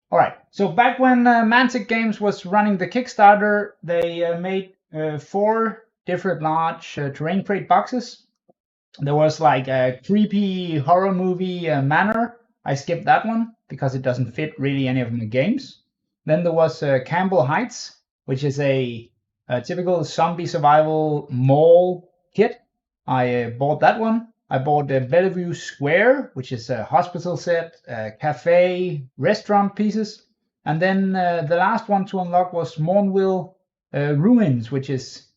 All right. So back when Mantic Games was running the Kickstarter, they made 4 different large terrain crate boxes. There was like a creepy horror movie Manor. I skipped that one because it doesn't fit really any of my games. Then there was Campbell Heights, which is a typical zombie survival mall kit. I bought that one. I bought the Bellevue Square, which is a hospital set, cafe, restaurant pieces. And then the last one to unlock was Morneville Ruins, which is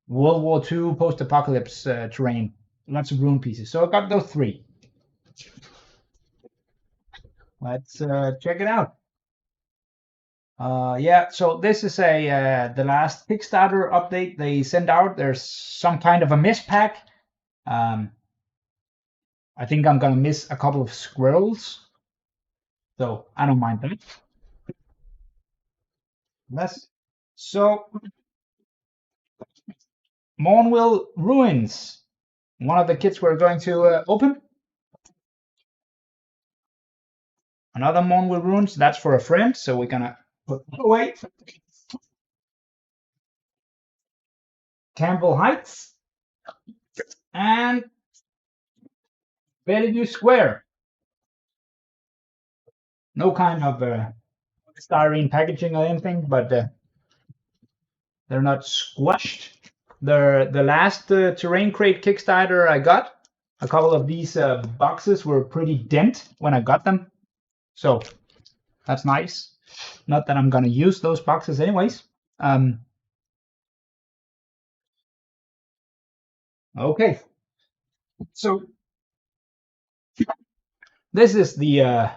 World War II post-apocalypse terrain. Lots of ruin pieces. So I got those 3. Let's check it out. Yeah, so this is the last Kickstarter update they sent out. There's some kind of a miss pack. I think I'm gonna miss a couple of squirrels, so I don't mind that. So Morneville Ruins, one of the kits we're going to open. Another Morneville Ruins, that's for a friend, so we're gonna put that away. Campbell Heights and Bellevue Square. No kind of styrene packaging or anything, but they're not squashed. The last terrain crate Kickstarter I got, a couple of these boxes were pretty dent when I got them, so that's nice. Not that I'm gonna use those boxes anyways. Okay, so this is the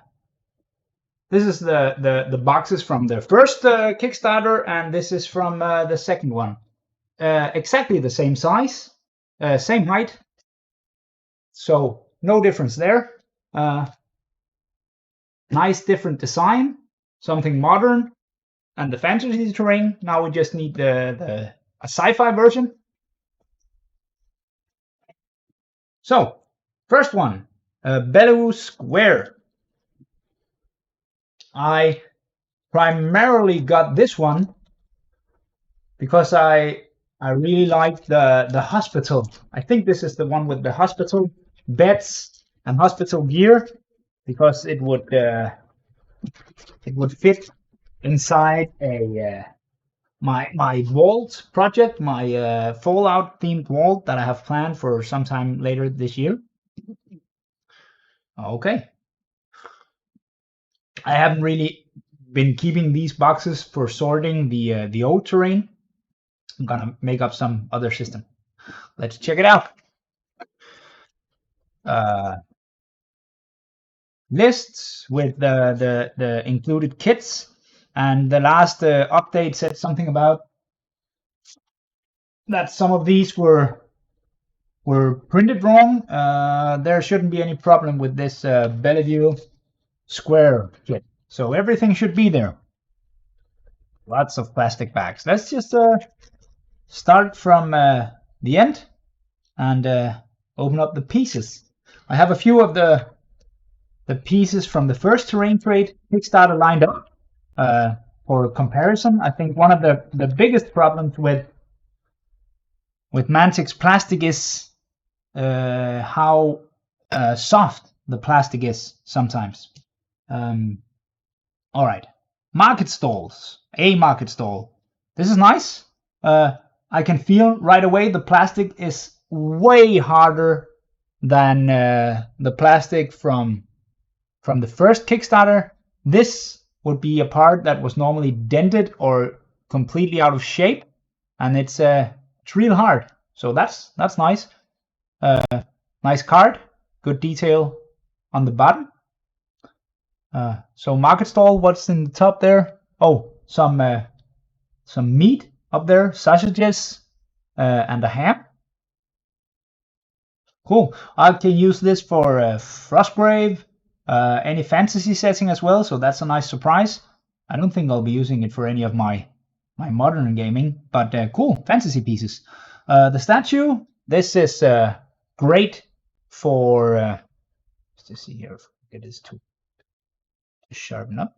boxes from the first Kickstarter, and this is from the second one. Exactly the same size, same height, so no difference there. Nice different design, something modern, and the fantasy terrain. Now we just need a sci-fi version. So first one, Bellevue Square. I primarily got this one because I really like the hospital. I think this is the one with the hospital beds and hospital gear, because it would fit inside my vault project, my Fallout themed vault that I have planned for sometime later this year. Okay. I haven't really been keeping these boxes for sorting the old terrain. I'm gonna make up some other system. Let's check it out. Lists with the included kits, and the last update said something about that some of these were printed wrong. There shouldn't be any problem with this Bellevue Square kit, so everything should be there. Lots of plastic bags. Let's just start from the end and open up the pieces. I have a few of the pieces from the first terrain crate Kickstarter lined up for comparison. I think one of the biggest problems with Mantic's plastic is how soft the plastic is sometimes. All right, market stalls. A market stall. This is nice. I can feel right away the plastic is way harder than the plastic from the first Kickstarter. This would be a part that was normally dented or completely out of shape, and it's real hard. So that's nice. Nice card, good detail on the bottom. So market stall, what's in the top there? Oh, some meat up there, sausages, and a ham. Cool. I can use this for Frostgrave, any fantasy setting as well, so that's a nice surprise. I don't think I'll be using it for any of my modern gaming, but cool, fantasy pieces. The statue, this is great for, let's just see here if I get this to sharpen up.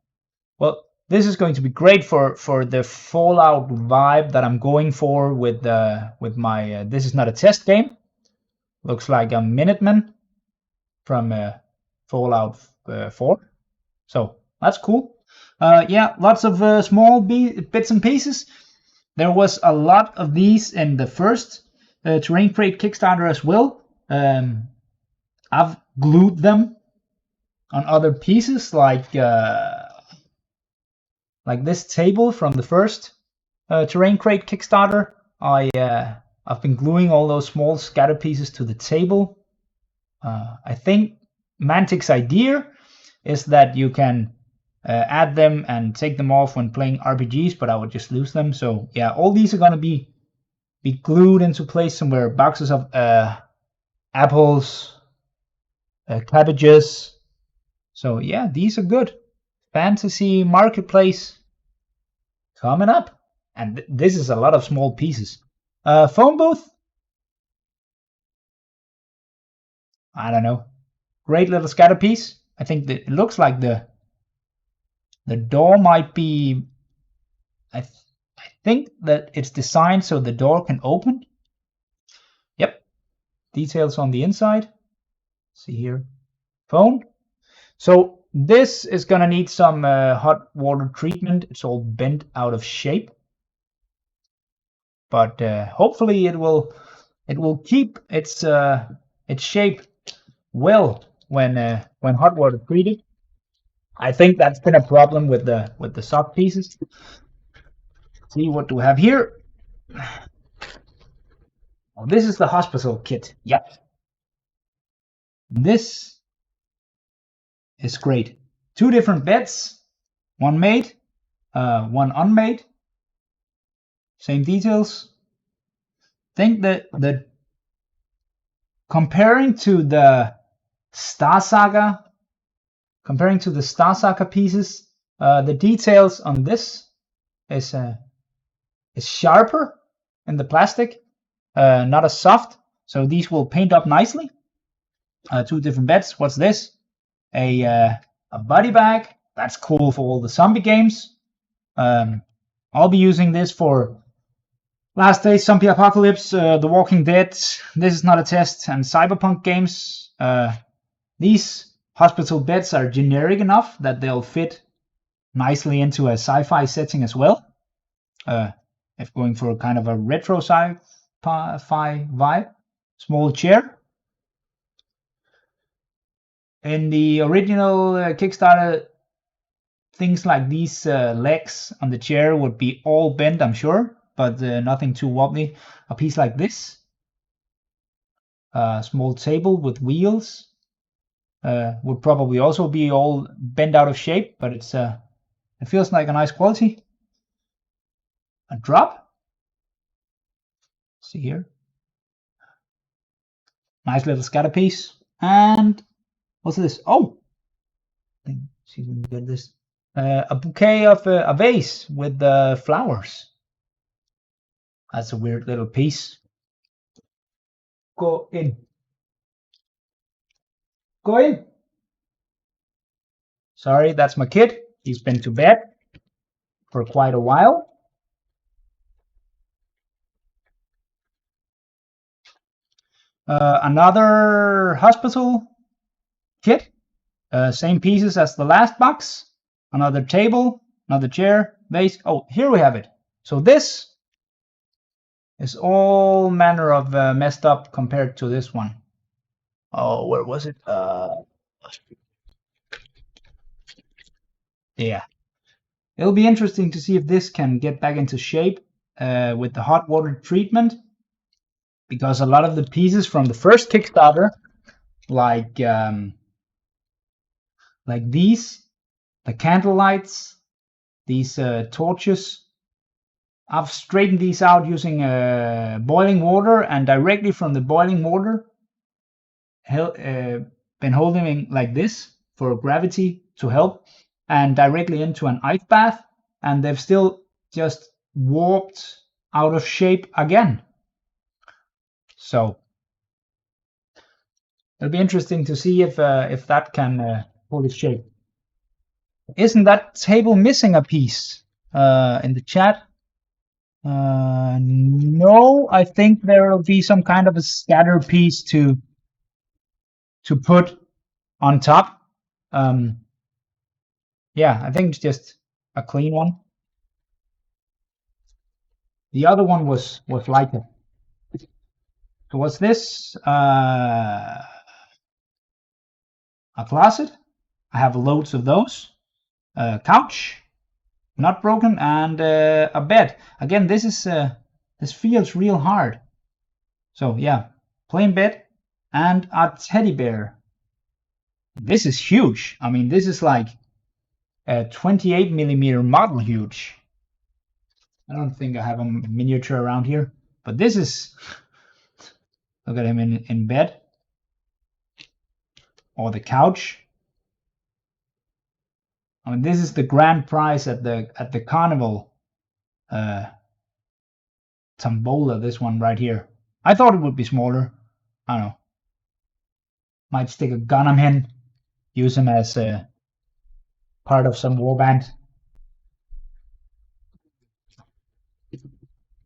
Well, this is going to be great for the Fallout vibe that I'm going for with my. This is not a test game. Looks like a Minuteman from Fallout 4. So that's cool. Yeah, lots of small bits and pieces. There was a lot of these in the first Terrain Crate Kickstarter as well. I've glued them on other pieces like this table from the first Terrain Crate Kickstarter. I've been gluing all those small scatter pieces to the table. I think Mantic's idea is that you can add them and take them off when playing RPGs, but I would just lose them. So yeah, all these are gonna be glued into place somewhere. Boxes of apples, cabbages. So yeah, these are good. Fantasy Marketplace coming up. And this is a lot of small pieces. Phone booth. I don't know. Great little scatter piece. I think that it looks like the door might be. I think that it's designed so the door can open. Yep. Details on the inside. See here. Phone. So this is gonna need some hot water treatment. It's all bent out of shape, but hopefully it will keep its shape well when hot water treated. I think that's been a problem with the soft pieces. See what do we have here. Oh, this is the hospital kit. Yep. This is great. 2 different beds, one made, one unmade. Same details. Think that comparing to the Star Saga pieces, the details on this is sharper in the plastic, not as soft. So these will paint up nicely. 2 different beds. What's this? A body bag. That's cool for all the zombie games. I'll be using this for Last Days, Zombie Apocalypse, The Walking Dead. This is not a test, and Cyberpunk games. These hospital beds are generic enough that they'll fit nicely into a sci-fi setting as well. If going for kind of a retro sci-fi vibe. Small chair. In the original Kickstarter, things like these legs on the chair would be all bent, I'm sure, but nothing too wobbly. A piece like this. Small table with wheels. Would probably also be all bent out of shape, but it feels like a nice quality. A drop. See here. Nice little scatter piece. And what's this? Oh, see if we can get this. A bouquet of a vase with flowers. That's a weird little piece. Go in. Go in. Sorry, that's my kid. He's been to bed for quite a while. Another hospital kit. Same pieces as the last box. Another table, another chair, vase. Oh, here we have it. So this is all manner of messed up compared to this one. Oh, where was it? Yeah. It'll be interesting to see if this can get back into shape with the hot water treatment, because a lot of the pieces from the first Kickstarter, like these, the candle lights, these torches, I've straightened these out using boiling water, and directly from the boiling water, been holding like this for gravity to help, and directly into an ice bath, and they've still just warped out of shape again. So it'll be interesting to see if that can hold its shape. Isn't that table missing a piece? In the chat. No, I think there will be some kind of a scatter piece to put on top. Yeah, I think it's just a clean one. The other one was like it. So what's this? A closet. I have loads of those. A couch, not broken, and a bed. Again, this feels real hard. So yeah, plain bed and a teddy bear. This is huge. I mean, this is like a 28mm model huge. I don't think I have a miniature around here, but this is. Look at him in bed, or the couch. I mean, this is the grand prize at the carnival tombola. This one right here. I thought it would be smaller. I don't know. Might stick a gun on him, use him as a part of some warband.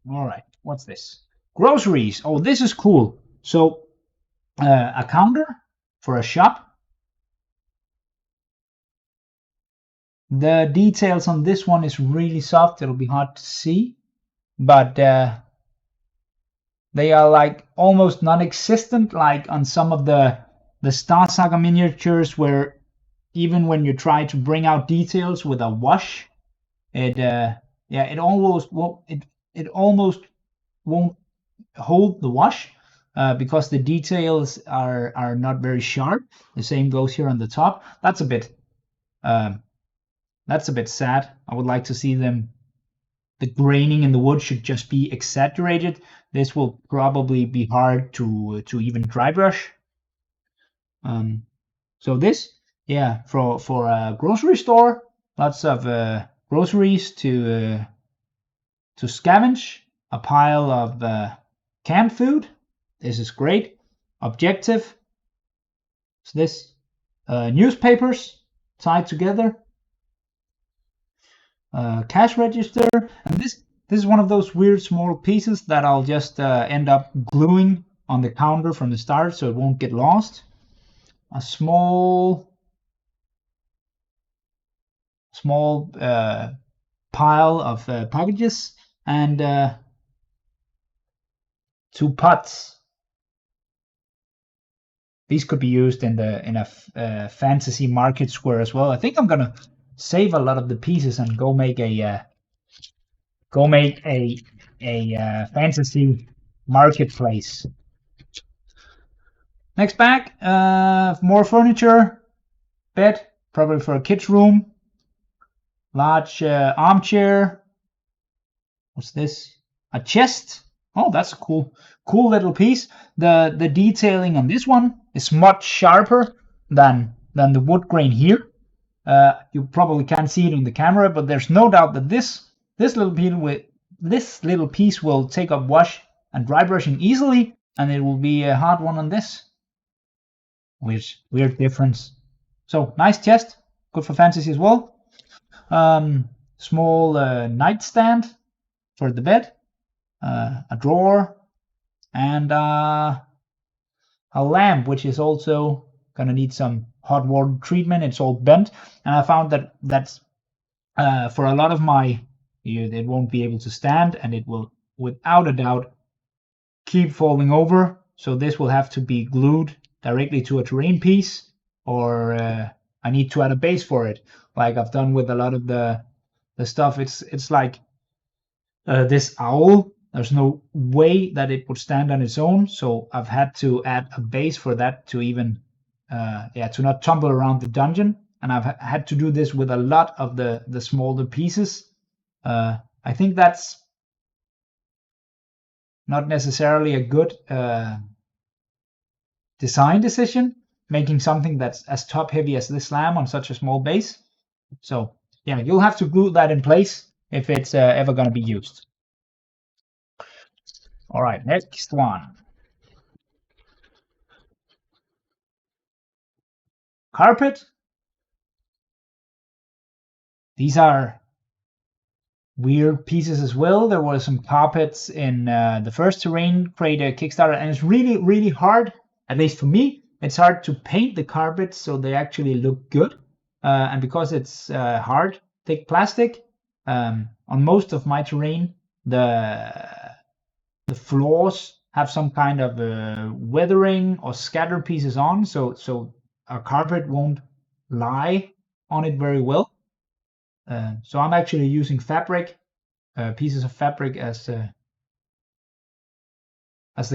All right, what's this? Groceries. Oh, this is cool. So a counter for a shop. The details on this one is really soft. It'll be hard to see, but they are like almost non-existent, like on some of the Star Saga miniatures, where even when you try to bring out details with a wash, it almost won't hold the wash because the details are not very sharp. The same goes here on the top. That's a bit sad. I would like to see them. The graining in the wood should just be exaggerated. This will probably be hard to even dry brush. So this, yeah, for a grocery store, lots of groceries to scavenge. A pile of canned food. This is great. Objective. So this newspapers tied together. Cash register, and this is one of those weird small pieces that I'll just end up gluing on the counter from the start so it won't get lost. A small pile of packages and 2 pots. These could be used in a fantasy market square as well. I think I'm gonna save a lot of the pieces and go make a fantasy marketplace. Next bag, more furniture, bed, probably for a kid's room, large armchair. What's this? A chest. Oh, that's a cool little piece. The detailing on this one is much sharper than the wood grain here. You probably can't see it on the camera, but there's no doubt that this little piece will take up wash and dry brushing easily, and it will be a hard one on this. Weird difference. So nice chest, good for fantasy as well. Small nightstand for the bed, a drawer, and a lamp, which is also gonna need some hot water treatment. It's all bent, and I found that's for a lot of my, it won't be able to stand, and it will without a doubt keep falling over. So this will have to be glued directly to a terrain piece, or I need to add a base for it, like I've done with a lot of the stuff. It's like this owl. There's no way that it would stand on its own, so I've had to add a base for that to even to not tumble around the dungeon. And I've had to do this with a lot of the smaller pieces. I think that's not necessarily a good design decision, making something that's as top heavy as this slam on such a small base. So yeah, you'll have to glue that in place if it's ever going to be used. All right, next one. Carpet. these are weird pieces as well. There were some carpets in the first Terrain Crate Kickstarter, and it's really, really hard, at least for me, it's hard to paint the carpets so they actually look good. And because it's hard, thick plastic, on most of my terrain, the floors have some kind of weathering or scatter pieces on, so a carpet won't lie on it very well. So I'm actually using fabric, pieces of fabric as the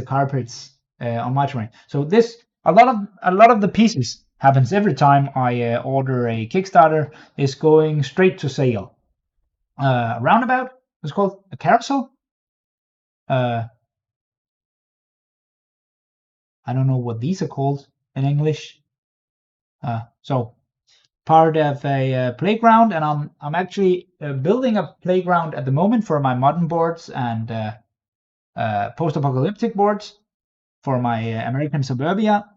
carpets on my terrain. So this a lot of the pieces happens every time I order a Kickstarter is going straight to sale. Roundabout is called a Carousel. I don't know what these are called in English. So part of a playground, and I'm actually building a playground at the moment for my modern boards and post-apocalyptic boards for my American Suburbia.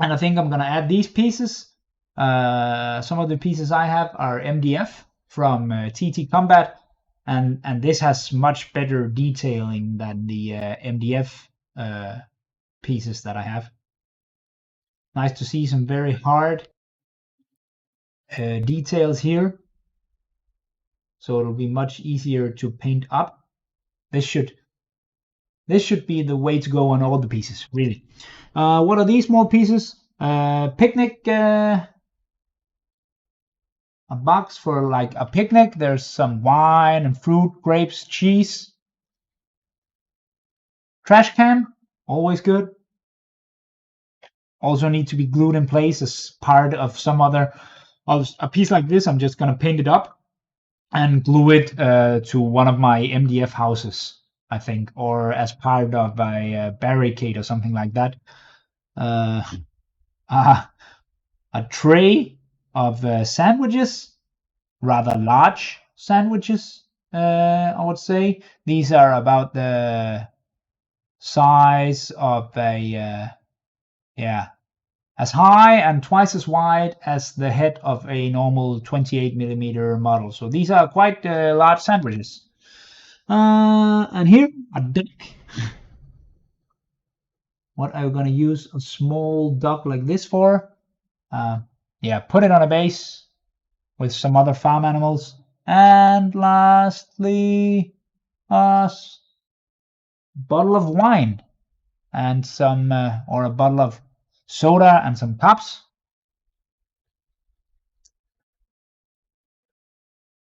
And I think I'm gonna add these pieces. Some of the pieces I have are MDF from TT Combat, and this has much better detailing than the MDF pieces that I have. Nice to see some very hard details here, so it'll be much easier to paint up. This should be the way to go on all the pieces, really. What are these small pieces? Picnic, a box for like a picnic. There's some wine and fruit, grapes, cheese. Trash can, always good. Also need to be glued in place as part of some other, of a piece like this. I'm just gonna paint it up and glue it to one of my MDF houses, I think, or as part of a barricade or something like that. A tray of sandwiches, rather large sandwiches, I would say. These are about the size of a, as high and twice as wide as the head of a normal 28mm model. So these are quite large sandwiches. And here, a duck. What are we going to use a small duck like this for? Put it on a base with some other farm animals. And lastly, a bottle of wine and some, or a bottle of soda and some cups.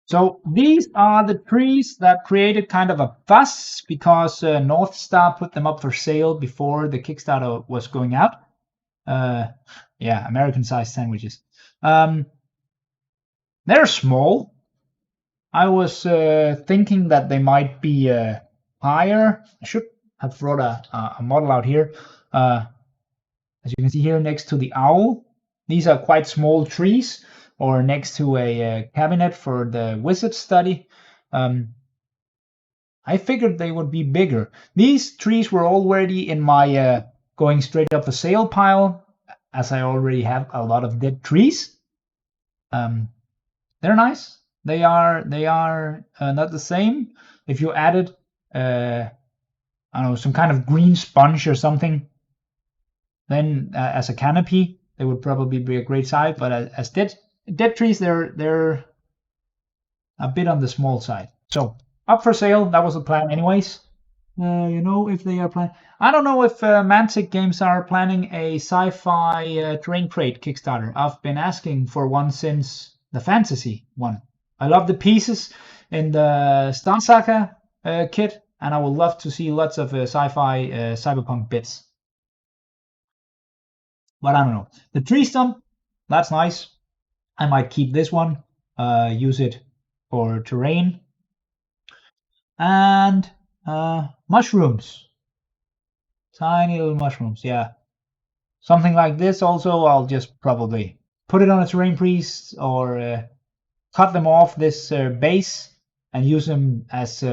So these are the trees that created kind of a fuss because North Star put them up for sale before the Kickstarter was going out. American-sized sandwiches. They're small. I was thinking that they might be higher. I should have brought a model out here. As you can see here next to the owl, these are quite small trees, or next to a cabinet for the wizard study. I figured they would be bigger. These trees were already in my going straight up for sale pile, as I already have a lot of dead trees. They're nice. They are not the same. If you added, I don't know, some kind of green sponge or something, then as a canopy, they would probably be a great size. But as dead trees, they're a bit on the small side. So up for sale. That was the plan, anyways. If they are planning, I don't know if Mantic Games are planning a sci-fi terrain crate Kickstarter. I've been asking for one since the fantasy one. I love the pieces in the Star Saga kit, and I would love to see lots of sci-fi cyberpunk bits. But I don't know. The tree stump, that's nice. I might keep this one, use it for terrain. And mushrooms. Tiny little mushrooms, yeah. Something like this also, I'll just probably put it on a terrain piece or cut them off this base and use them as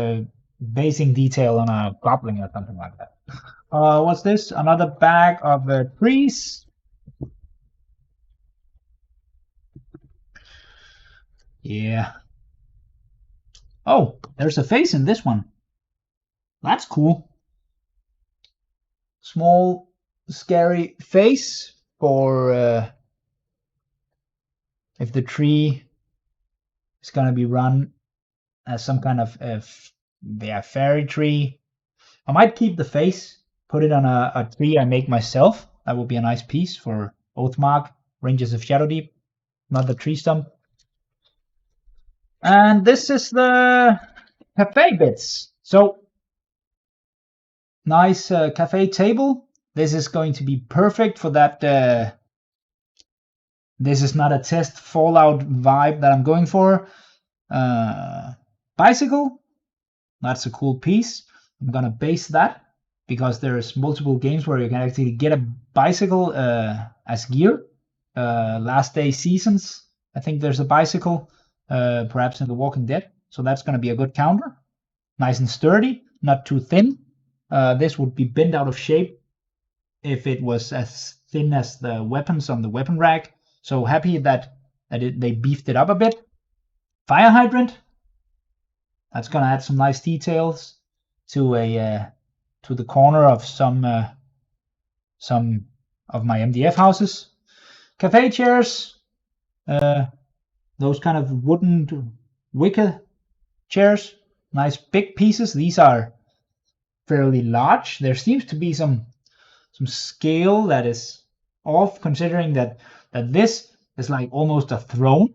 basing detail on a goblin or something like that. What's this? Another bag of trees. Yeah, Oh, there's a face in this one. That's cool. Small, scary face for if the tree is gonna be run as some kind of fairy tree. I might keep the face, put it on a tree I make myself. That would be a nice piece for Oathmark, Rangers of Shadowdeep, another tree stump. And this is the cafe bits. So nice cafe table. This is going to be perfect for that. This is not a test Fallout vibe that I'm going for. Bicycle. That's a cool piece. I'm gonna base that because there's multiple games where you can actually get a bicycle as gear. Last Day Seasons, I think there's a bicycle, perhaps in The Walking Dead. So that's gonna be a good counter. Nice and sturdy, not too thin. This would be bent out of shape if it was as thin as the weapons on the weapon rack. So happy that they beefed it up a bit. Fire hydrant. That's gonna add some nice details to the corner of some of my MDF houses. Cafe chairs. Those kind of wooden wicker chairs. Nice big pieces. These are fairly large. There seems to be some scale that is off, considering that this is like almost a throne.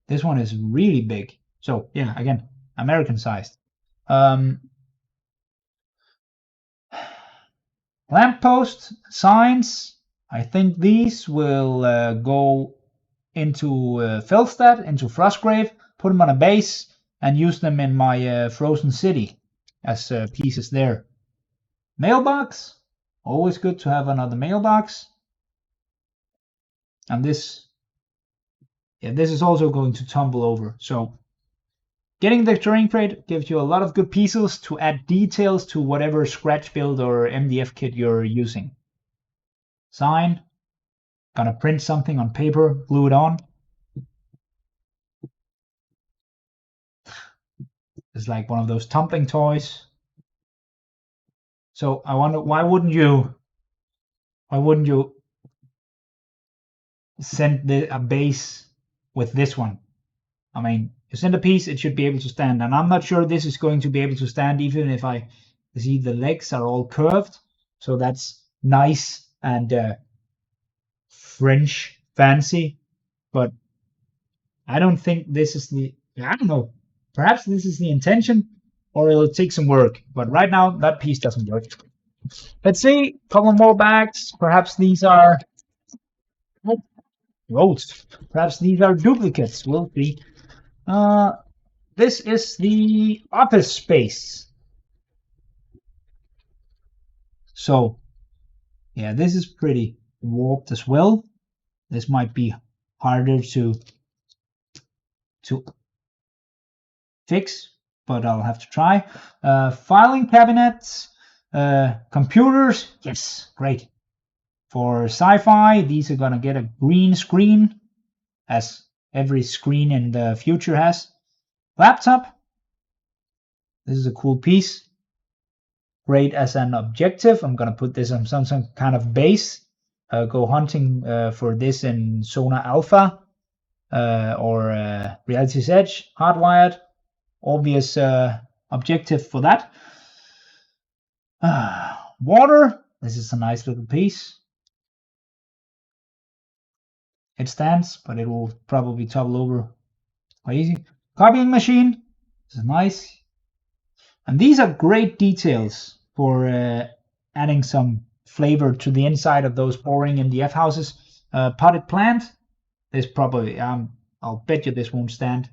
This one is really big. So yeah, again, American sized. Lamppost signs. I think these will go into Felstad, into Frostgrave, put them on a base, and use them in my Frozen City as pieces there. Mailbox. Always good to have another mailbox. And this is also going to tumble over. So getting the terrain crate gives you a lot of good pieces to add details to whatever scratch build or MDF kit you're using. Sign. Gonna print something on paper, glue it on. It's like one of those tumbling toys. So I wonder, why wouldn't you send a base with this one? I mean, you send a piece, it should be able to stand. And I'm not sure this is going to be able to stand, even if I see the legs are all curved. So that's nice and French fancy. But I don't think this is I don't know. Perhaps this is the intention, or it'll take some work. But right now, that piece doesn't work. Let's see, a couple more bags. Perhaps these are roads. Perhaps these are duplicates. We'll see. This is the office space. So, yeah, this is pretty warped as well. This might be harder to fix, but I'll have to try. Filing cabinets, computers. Yes, great. For sci-fi, these are gonna get a green screen, as every screen in the future has. Laptop. This is a cool piece. Great as an objective. I'm gonna put this on some kind of base. Go hunting for this in Sona Alpha or Reality's Edge. Hardwired. Obvious objective for that. Water. This is a nice little piece. It stands, but it will probably topple over quite easy. Copying machine. This is nice. And these are great details for adding some flavor to the inside of those boring MDF houses. Potted plant. This probably, I'll bet you this won't stand.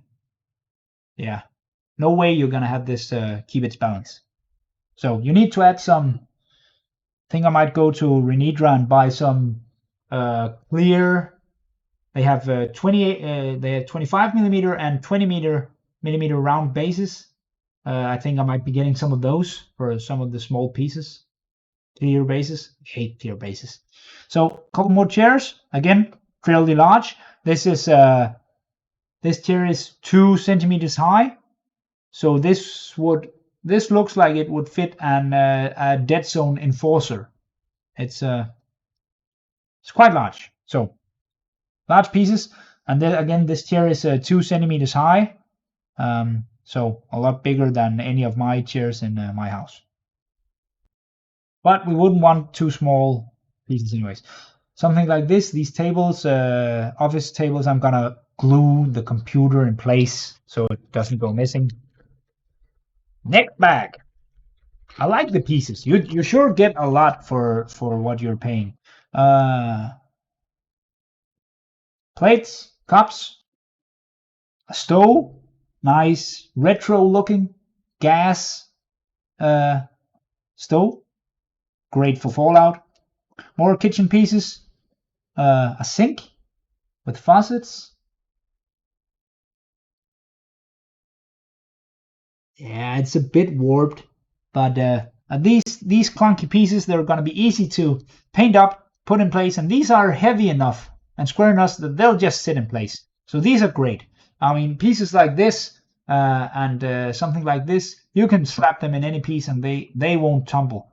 Yeah, no way you're gonna have this keep its balance. So you need to add some. I think I might go to Renedra and buy some clear. They have 28. They have 25 millimeter and 20 millimeter round bases. I think I might be getting some of those for some of the small pieces. Clear bases. I hate clear bases. So a couple more chairs. Again, fairly large. This chair is 2 centimeters high. So this looks like it would fit a Dead Zone Enforcer. It's quite large. So large pieces, and then again this chair is 2 centimeters high. So a lot bigger than any of my chairs in my house. But we wouldn't want too small pieces anyways. Something like this, these tables, office tables, I'm gonna glue the computer in place so it doesn't go missing. Next bag. I like the pieces. You sure get a lot for what you're paying. Plates, cups, a stove, nice retro looking gas stove, great for fallout. More kitchen pieces, a sink with faucets. Yeah, it's a bit warped, but these clunky pieces, they're going to be easy to paint up, put in place, and these are heavy enough and square enough that they'll just sit in place. So these are great. I mean, pieces like this and something like this, you can slap them in any piece and they won't tumble.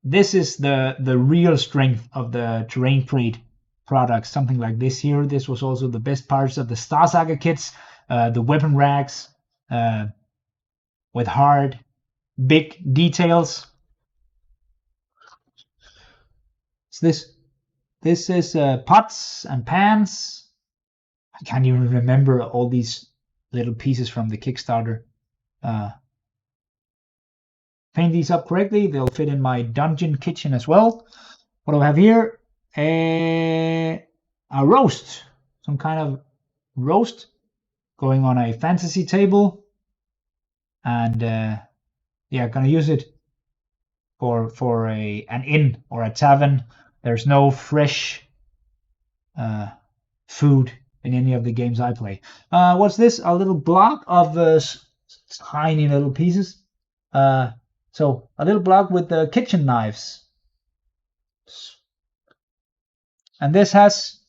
This is the real strength of the Terrain Crate products. Something like this here. This was also the best parts of the Star Saga kits, the weapon racks with hard, big details. So this is pots and pans. I can't even remember all these little pieces from the Kickstarter. Paint these up correctly, they'll fit in my dungeon kitchen as well. What do I have here? A roast, some kind of roast going on a fantasy table, and yeah, gonna use it for an inn or a tavern. There's no fresh food in any of the games I play. What's this? A little block of tiny little pieces. So a little block with the kitchen knives. And this has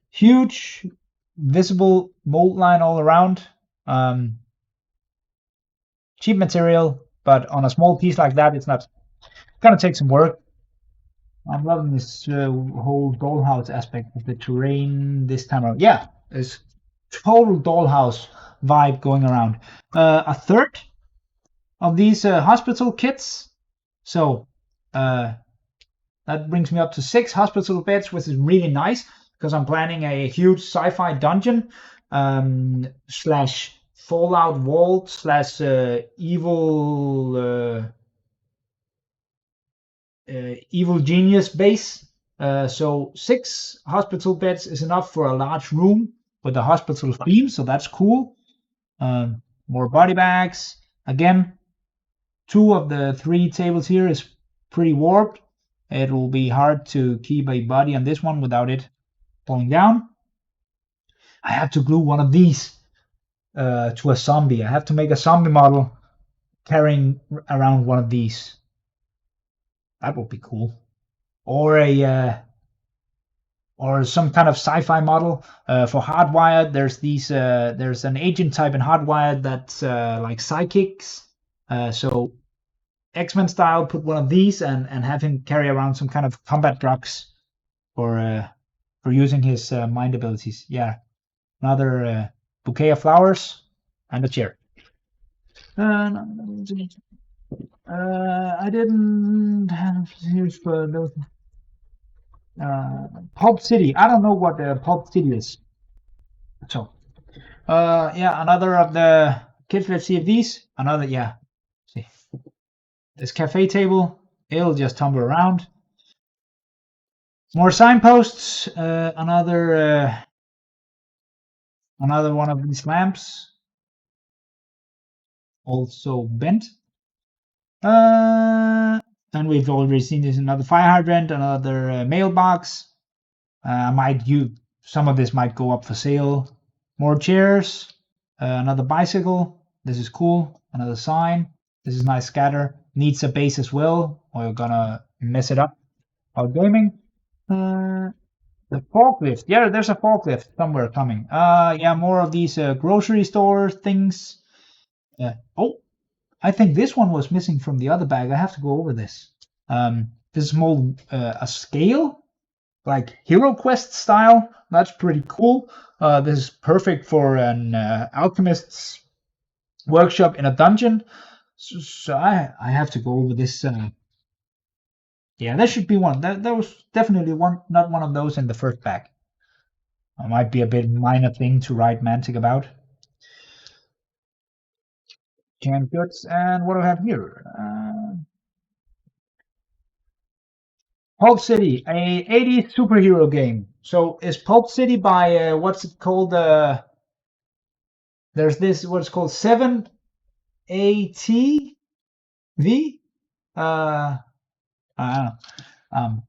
huge visible mold line all around. Cheap material, but on a small piece like that, it's not gonna take some work. I'm loving this whole dollhouse aspect of the terrain this time around. Yeah, there's total dollhouse vibe going around. A third of these hospital kits. So that brings me up to 6 hospital beds, which is really nice because I'm planning a huge sci-fi dungeon slash Fallout vault slash evil genius base. So 6 hospital beds is enough for a large room with a hospital theme, so that's cool. More body bags. Again, 2 of the 3 tables here is pretty warped. It will be hard to keep a body on this one without it falling down. I have to glue one of these to a zombie. I have to make a zombie model carrying around one of these. That would be cool. Or or some kind of sci-fi model for Hardwired. There's these. There's an agent type in Hardwired that's like psychics. So X-Men style, put one of these and have him carry around some kind of combat drugs for using his mind abilities. Yeah, another bouquet of flowers and a chair. I didn't have here's for those. Pulp City. I don't know what Pulp City is. So, yeah, another of the kits. Let's see if these. Another, yeah. See. This cafe table, it'll just tumble around. More signposts. Another one of these lamps, also bent. And we've already seen this. Another fire hydrant, another mailbox. Some of this might go up for sale. More chairs. Another bicycle. This is cool. Another sign. This is nice scatter. Needs a base as well, or you're gonna mess it up while gaming. The forklift. Yeah, there's a forklift somewhere coming. Yeah, more of these grocery store things. Oh, I think this one was missing from the other bag. I have to go over this. This is more a scale, like Hero Quest style. That's pretty cool. This is perfect for an alchemist's workshop in a dungeon. So I have to go over this. Yeah, there should be one. There was definitely one, not one of those in the first bag. It might be a bit minor thing to write Mantic about. Canned goods, and what do I have here? Pulp City, a 80s superhero game. So is Pulp City by what's it called? There's this what's called 7ATV. I don't know.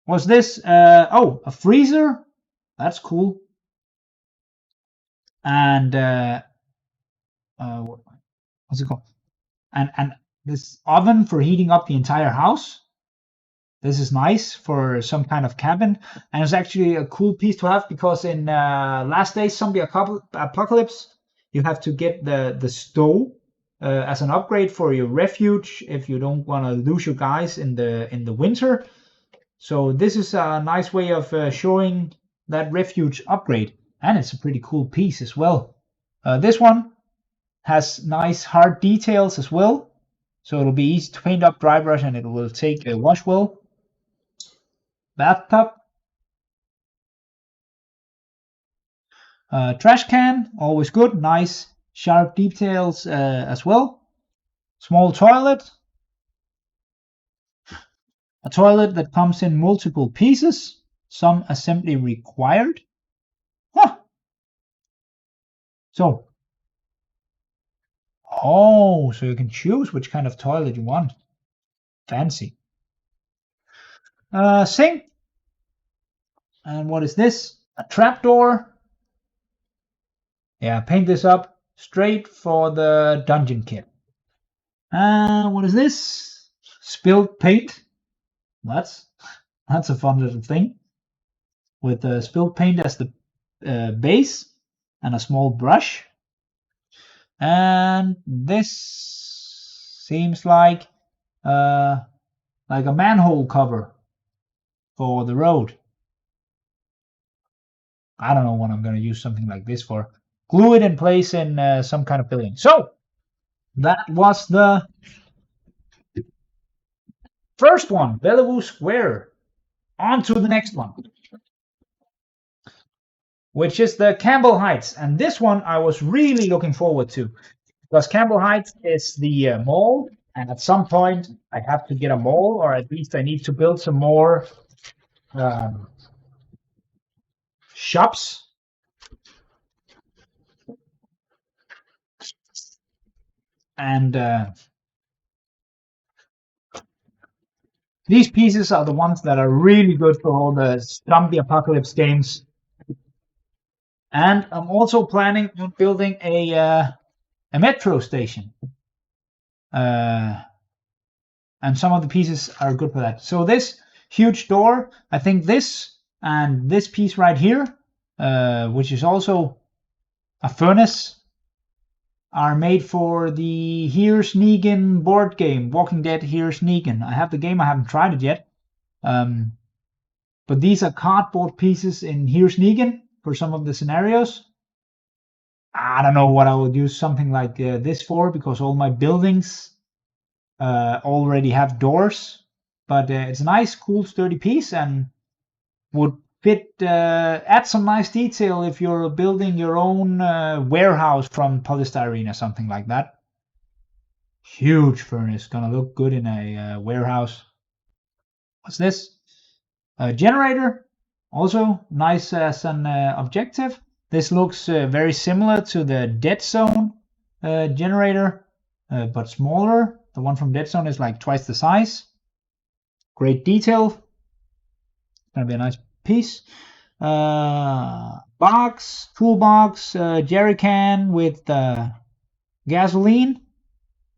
Was this? Oh, a freezer. That's cool. And what's it called? And this oven for heating up the entire house. This is nice for some kind of cabin, and it's actually a cool piece to have because in Last Days Zombie Apocalypse, you have to get the stove as an upgrade for your refuge if you don't want to lose your guys in the winter. So this is a nice way of showing that refuge upgrade, and it's a pretty cool piece as well. This one has nice hard details as well, so it'll be easy to paint up, dry brush, and it will take a wash well. Bathtub, trash can, always good, nice sharp details as well. Small toilet, a toilet that comes in multiple pieces, some assembly required. Huh. So you can choose which kind of toilet you want. Fancy. Sink. And what is this? A trapdoor. Yeah, paint this up straight for the dungeon kit. What is this? Spilled paint. That's a fun little thing. With spilled paint as the base and a small brush. And this seems like a manhole cover for the road. I don't know what I'm going to use something like this for. Glue it in place in some kind of building. So that was the first one, Bellevue Square. On to the next one, which is the Campbell Heights. And this one I was really looking forward to because Campbell Heights is the mall. And at some point I have to get a mall, or at least I need to build some more shops. And these pieces are the ones that are really good for all the zombie apocalypse games. And I'm also planning on building a metro station. And some of the pieces are good for that. So this huge door, I think this and this piece right here, which is also a furnace, are made for the Here's Negan board game, Walking Dead Here's Negan. I have the game, I haven't tried it yet. But these are cardboard pieces in Here's Negan for some of the scenarios. I don't know what I would use something like this for, because all my buildings already have doors. But it's a nice, cool, sturdy piece and would fit, add some nice detail if you're building your own warehouse from polystyrene or something like that. Huge furnace, gonna look good in a warehouse. What's this? A generator, also nice as an objective. This looks very similar to the Dead Zone generator, but smaller. The one from Dead Zone is like twice the size. Great detail. Gonna be a nice piece. Box, toolbox, jerry can with gasoline.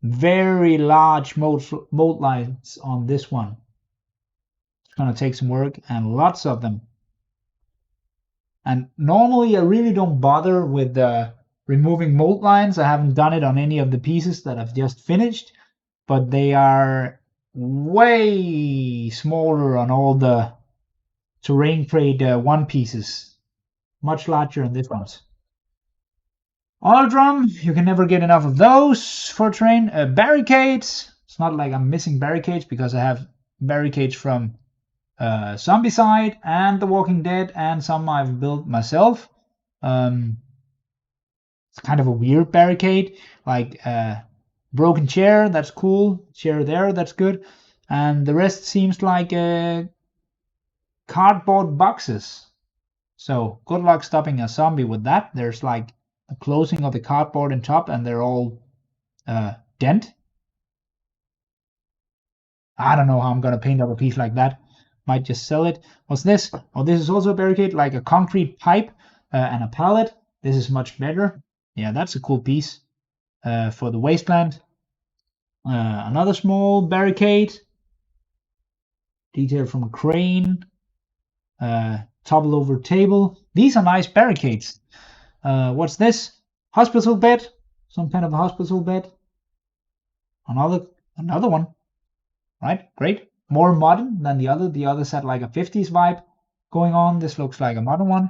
Very large mold lines on this one. gonna take some work and lots of them. And normally I really don't bother with removing mold lines. I haven't done it on any of the pieces that I've just finished, but they are way smaller on all the terrain crate one pieces, much larger than this ones. Oil drum, you can never get enough of those for terrain. Barricades, it's not like I'm missing barricades because I have barricades from Zombicide and The Walking Dead, and some I've built myself. It's kind of a weird barricade, like broken chair, that's cool. Chair there, that's good. And the rest seems like cardboard boxes. So good luck stopping a zombie with that. There's like the closing of the cardboard on top, and they're all dent. I don't know how I'm gonna paint up a piece like that. Might just sell it. What's this? Oh, this is also a barricade, like a concrete pipe and a pallet. This is much better. Yeah, that's a cool piece for the wasteland. Another small barricade. Detail from a crane. Topple over table. These are nice barricades. What's this? Hospital bed. Some kind of a hospital bed. Another one. Right, great. More modern than the other. The others had like a 50s vibe going on. This looks like a modern one.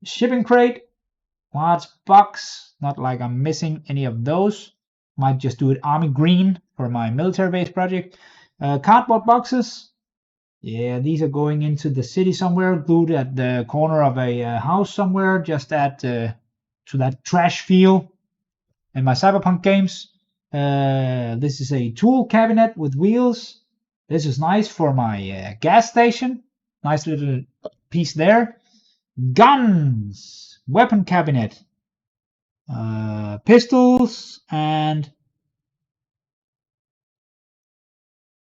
Shipping crate. Large box. Not like I'm missing any of those. Might just do it army green for my military base project. Cardboard boxes. Yeah, these are going into the city somewhere, glued at the corner of a house somewhere, just at to that trash feel in my cyberpunk games. This is a tool cabinet with wheels. This is nice for my gas station. Nice little piece there. Guns, weapon cabinet, pistols, and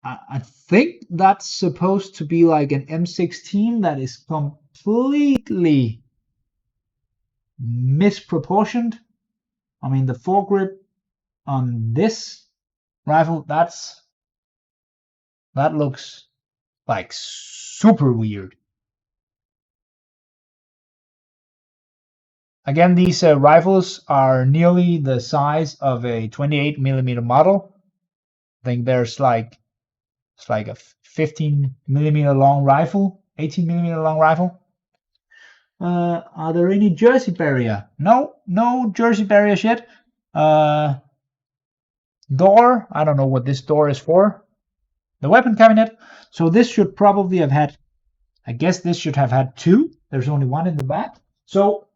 I think that's supposed to be like an M16 that is completely misproportioned. I mean, the foregrip on this rifle, that looks like super weird. Again, these rifles are nearly the size of a 28mm model. I think there's like it's like a 15mm long rifle, 18mm long rifle. Are there any jersey barrier? No jersey barriers yet. Door, I don't know what this door is for. The weapon cabinet. So this should probably have had, I guess this should have had two. There's only one in the back. So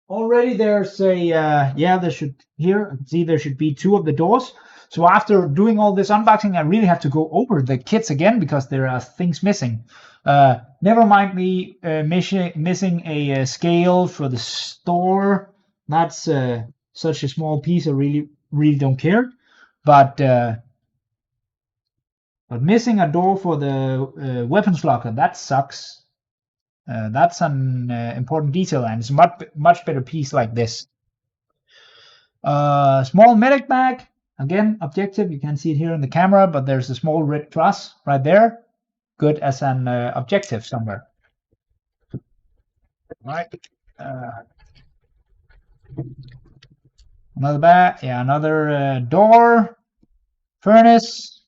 already there's a, there should be two of the doors. So after doing all this unboxing, I really have to go over the kits again because there are things missing. Never mind me missing a scale for the store. That's such a small piece. I really don't care. But missing a door for the weapons locker, that sucks. That's an important detail, and it's a much better piece like this. Small medic bag. Again, objective. You can't see it here in the camera, but there's a small red cross right there. Good as an objective somewhere. Right. Another bag. Yeah, another door. Furnace.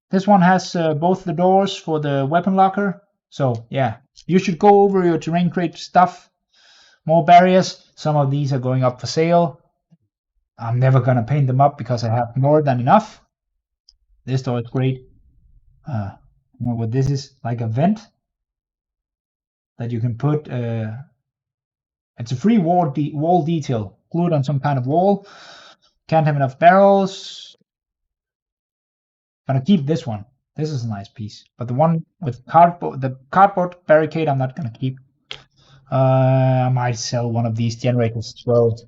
This one has both the doors for the weapon locker. So yeah, you should go over your terrain crate stuff. More barriers. Some of these are going up for sale. I'm never gonna paint them up because I have more than enough. This door is great. You know what this is? Like a vent that you can put. It's a free wall detail glued on some kind of wall. Can't have enough barrels. Gonna keep this one. This is a nice piece, but the one with the cardboard barricade, I'm not gonna keep. I might sell one of these generators as well.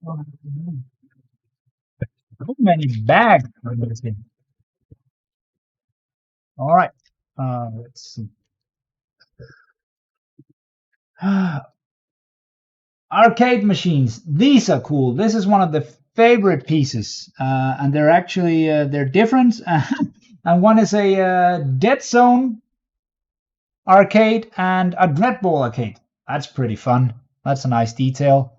How many bags are missing? All right, let's see. Arcade machines. These are cool. This is one of the favorite pieces, and they're actually they're different. And one is a Dead Zone arcade and a Dreadball arcade. That's pretty fun. That's a nice detail.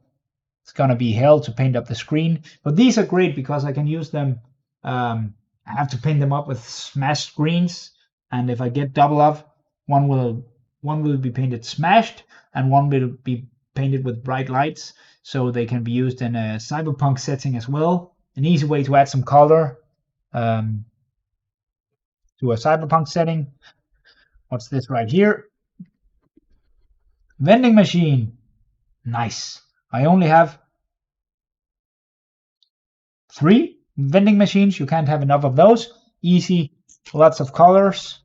It's gonna be hell to paint up the screen, but these are great because I can use them. I have to paint them up with smashed screens, and if I get double up, one will be painted smashed, and one will be painted with bright lights, so they can be used in a cyberpunk setting as well. An easy way to add some color to a cyberpunk setting. What's this right here? Vending machine. Nice. I only have 3 vending machines. You can't have enough of those. Easy, lots of colors.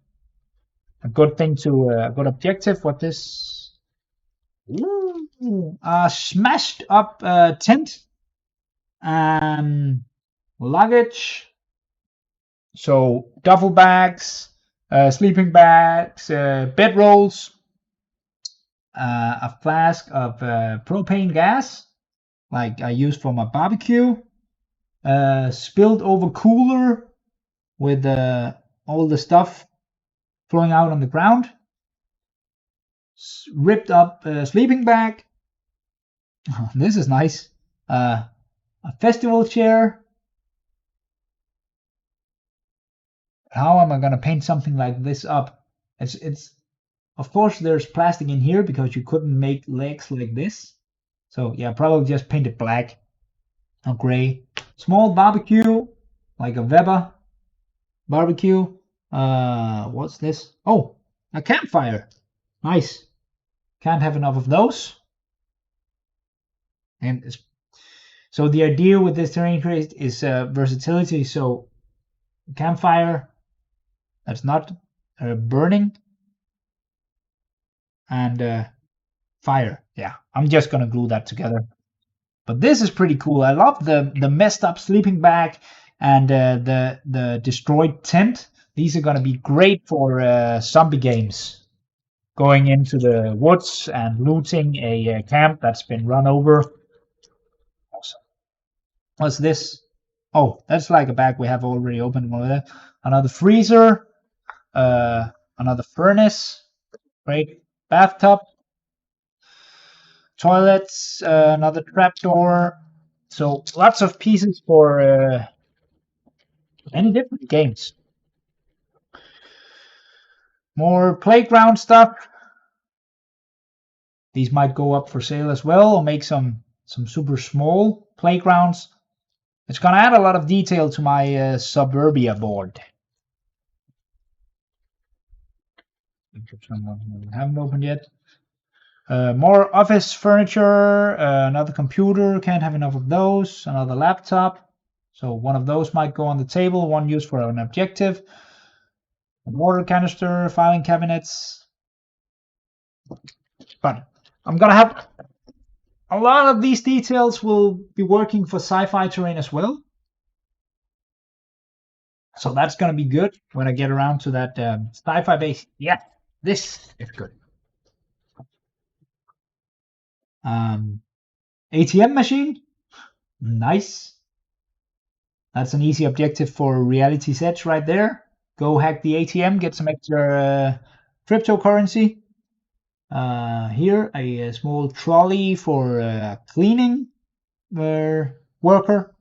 A good thing to a good objective. What this? Ooh, smashed up tent and luggage. So duffel bags, sleeping bags, bedrolls, a flask of propane gas, like I use for my barbecue, spilled over cooler with all the stuff flowing out on the ground, ripped up sleeping bag. This is nice. A festival chair. How am I gonna paint something like this up? It's of course there's plastic in here because you couldn't make legs like this. So yeah, probably just paint it black or gray. Small barbecue, like a Weber barbecue. What's this? Oh, a campfire. Nice. Can't have enough of those. And so the idea with this terrain crate is versatility. So campfire that's not burning, and fire. Yeah, I'm just gonna glue that together. But this is pretty cool. I love the messed up sleeping bag and the destroyed tent. These are gonna be great for zombie games. Going into the woods and looting a camp that's been run over. Awesome. What's this? Oh, that's like a bag we have already opened. Another freezer, another furnace, great bathtub, toilets, another trapdoor. So lots of pieces for many different games. More playground stuff. These might go up for sale as well, or make some super small playgrounds. It's gonna add a lot of detail to my suburbia board. Haven't opened yet. More office furniture, another computer, can't have enough of those, another laptop. So one of those might go on the table, one used for an objective. A water canister, filing cabinets. But I'm gonna have a lot of these details will be working for sci-fi terrain as well. So that's gonna be good when I get around to that sci-fi base. Yeah, this is good. ATM machine, nice. That's an easy objective for reality sets right there. Go hack the ATM, get some extra cryptocurrency. Here, a small trolley for cleaning worker.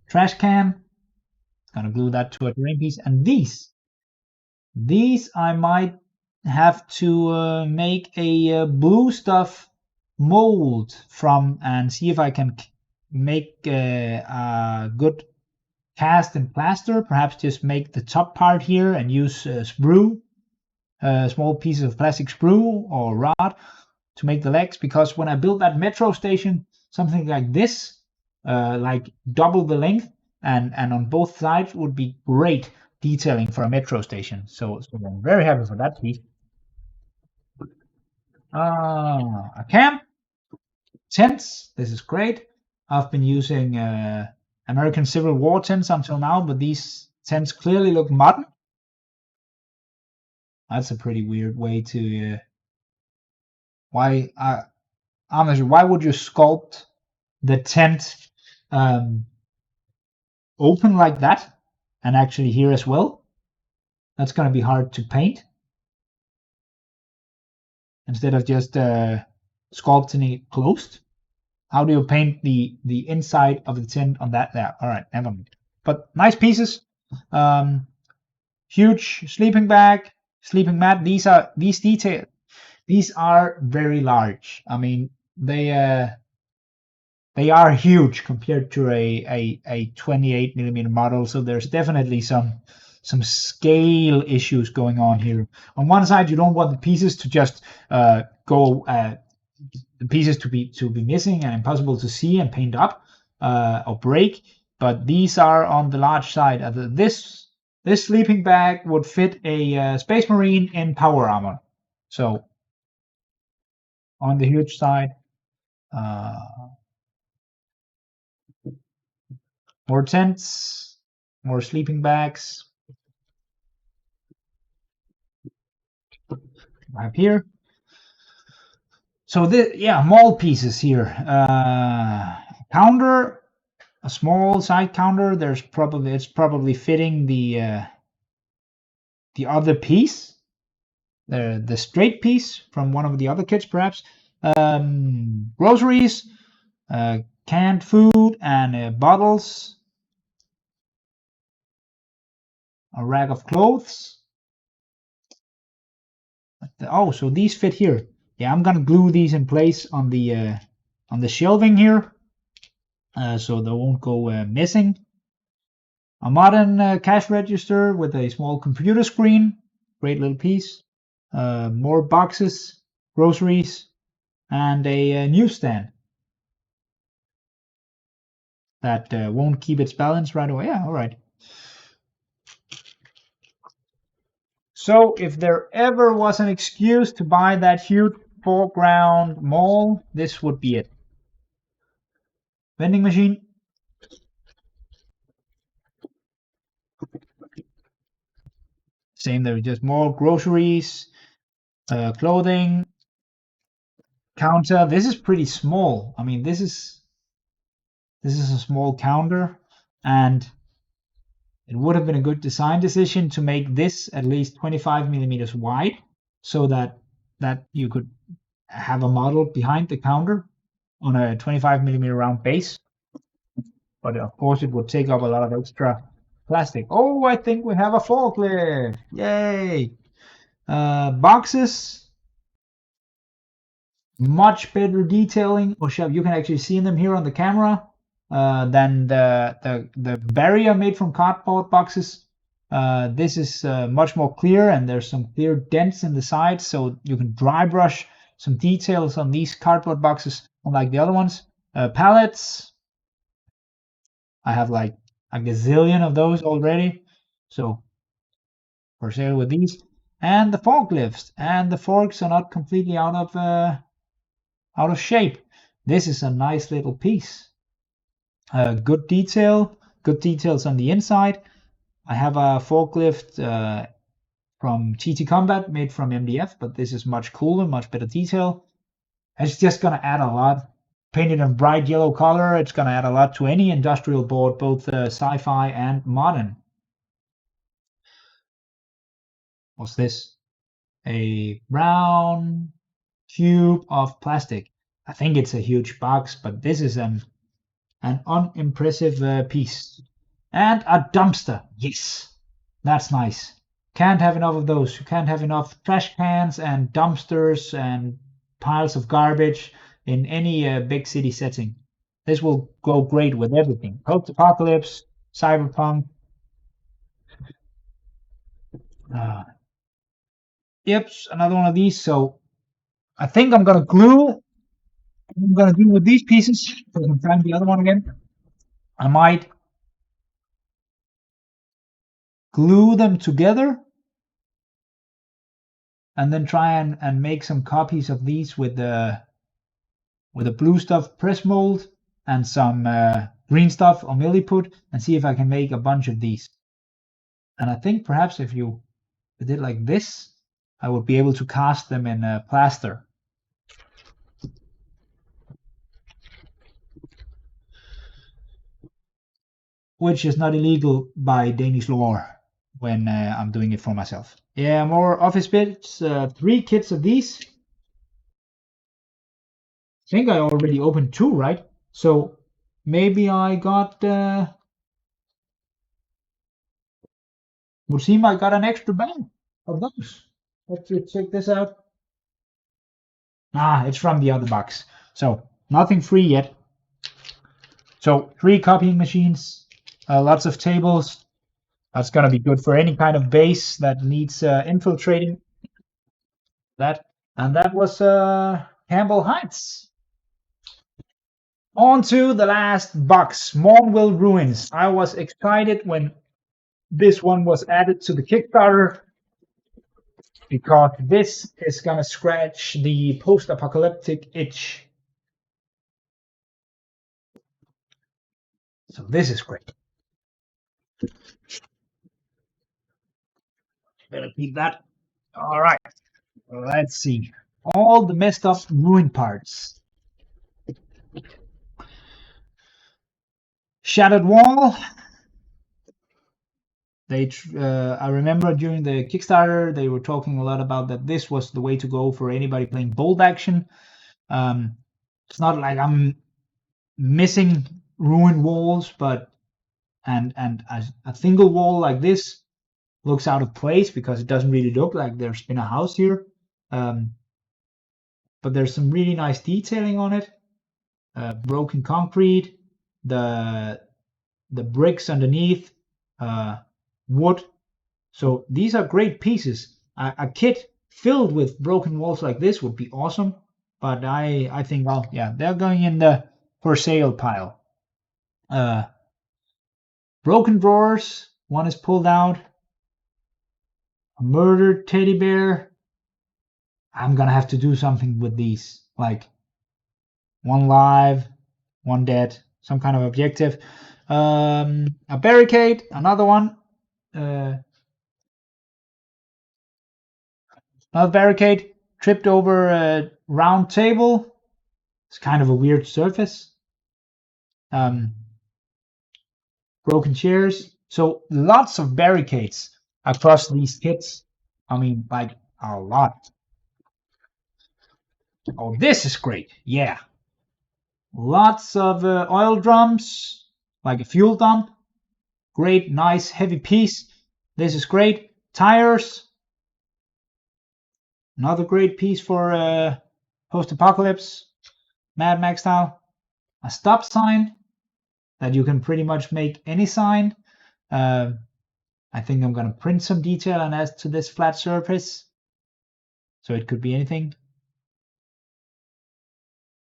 Trash can. Gonna glue that to a terrain piece. And these I might have to make a blue stuff mold from and see if I can make a good cast and plaster. Perhaps just make the top part here and use sprue, small pieces of plastic sprue or rod to make the legs. Because when I build that metro station, something like this, like double the length and on both sides would be great detailing for a metro station. So I'm very happy for that piece. A camp, tents. This is great. I've been using American Civil War tents until now, but these tents clearly look modern. That's a pretty weird way to Why, honestly, why would you sculpt the tent open like that, and actually here as well? That's going to be hard to paint. Instead of just sculpting it closed. How do you paint the inside of the tent on that? There. All right, never mind. But nice pieces. Huge sleeping bag, sleeping mat. These details. These are very large. I mean, they are huge compared to a 28 millimeter model. So there's definitely some scale issues going on here. On one side, you don't want the pieces to just go the pieces to be missing and impossible to see and paint up or break. But these are on the large side. This sleeping bag would fit a Space Marine in power armor. So on the huge side. More tents, more sleeping bags. Up here. So this, yeah, mall pieces here. Counter, a small side counter. It's probably fitting the other piece, the straight piece from one of the other kits, perhaps. Groceries, canned food, and bottles. A rack of clothes. Oh, so these fit here. Yeah, I'm gonna glue these in place on the shelving here, so they won't go missing. A modern cash register with a small computer screen, great little piece. More boxes, groceries, and a newsstand that won't keep its balance right away. Yeah, all right. So if there ever was an excuse to buy that huge foreground mall, this would be it. Vending machine. Same there, just more groceries, clothing, counter. This is pretty small. I mean, this is a small counter, and it would have been a good design decision to make this at least 25 millimeters wide, so that you could have a model behind the counter on a 25 millimeter round base. But of course, it would take up a lot of extra plastic. Oh, I think we have a forklift! Yay! Boxes. Much better detailing. Oh, you can actually see them here on the camera than the barrier made from cardboard boxes. This is much more clear, and there's some clear dents in the sides, so you can dry brush some details on these cardboard boxes, unlike the other ones. Pallets. I have like a gazillion of those already, so for sale with these. And the forklifts and the forks are not completely out of shape. This is a nice little piece. Good details on the inside. I have a forklift from TT Combat made from MDF, but this is much cooler, much better detail. It's just gonna add a lot. Painted in bright yellow color, it's gonna add a lot to any industrial board, both sci-fi and modern. What's this? A brown cube of plastic. I think it's a huge box, but this is an unimpressive piece. And a dumpster. Yes, that's nice. Can't have enough of those. You can't have enough trash cans and dumpsters and piles of garbage in any big city setting. This will go great with everything. Post-apocalypse, cyberpunk. Yep, another one of these. So I think I'm gonna glue with these pieces. So I can find the other one again. I might glue them together and then try and make some copies of these with a blue stuff press mold and some green stuff or milliput, and see if I can make a bunch of these. And I think perhaps if you did like this, I would be able to cast them in plaster. which is not illegal by Danish law when I'm doing it for myself. Yeah, more office bits. 3 kits of these. I think I already opened 2, right? So maybe I got. Would seem I got an extra bag of those. Let's check this out. Ah, it's from the other box. So nothing free yet. So 3 copying machines, lots of tables. That's gonna be good for any kind of base that needs infiltrating. That was Campbell Heights. On to the last box, Morneville Ruins. I was excited when this one was added to the Kickstarter because this is gonna scratch the post-apocalyptic itch. So this is great. Better keep that. All right, let's see. All the messed up ruin parts. Shattered wall. I remember during the Kickstarter they were talking a lot about that this was the way to go for anybody playing bolt action. It's not like I'm missing ruin walls, but and a single wall like this looks out of place because it doesn't really look like there's been a house here. But there's some really nice detailing on it. Broken concrete, the bricks underneath, wood. So these are great pieces. A kit filled with broken walls like this would be awesome. But I think, well, yeah, they're going in the for sale pile. Broken drawers. One is pulled out. A murdered teddy bear. I'm gonna have to do something with these. Like one live, one dead, some kind of objective. A barricade, another one. Another barricade, tripped over a round table. It's kind of a weird surface. Broken chairs. So lots of barricades across these kits. I mean, like a lot. Oh, this is great. Yeah. Lots of oil drums, like a fuel dump. Great, nice, heavy piece. This is great. Tires. Another great piece for post-apocalypse, Mad Max style. A stop sign that you can pretty much make any sign. I think I'm going to print some detail and add to this flat surface. So it could be anything.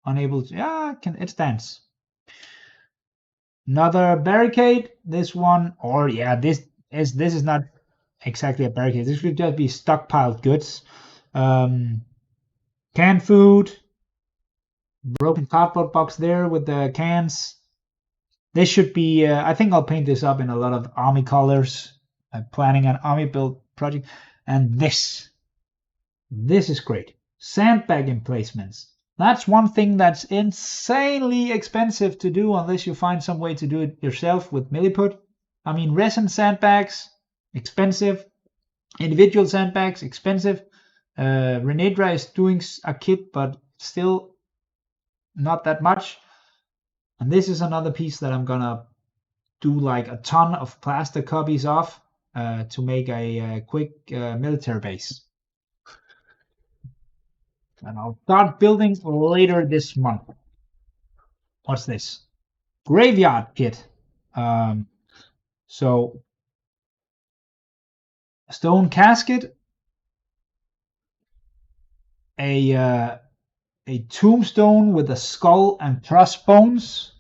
Unable to, yeah, it stands. Another barricade. This one, or yeah, this is not exactly a barricade. This could just be stockpiled goods. Canned food. Broken cardboard box there with the cans. This should be, I think I'll paint this up in a lot of army colors. I'm planning an army build project. And this is great. Sandbag emplacements. That's one thing that's insanely expensive to do unless you find some way to do it yourself with milliput. I mean, resin sandbags, expensive. Individual sandbags, expensive. Renedra is doing a kit, but still not that much. And this is another piece that I'm gonna do like a ton of plaster copies of to make a quick military base. And I'll start building later this month. What's this? Graveyard kit. So stone casket, a tombstone with a skull and crossbones.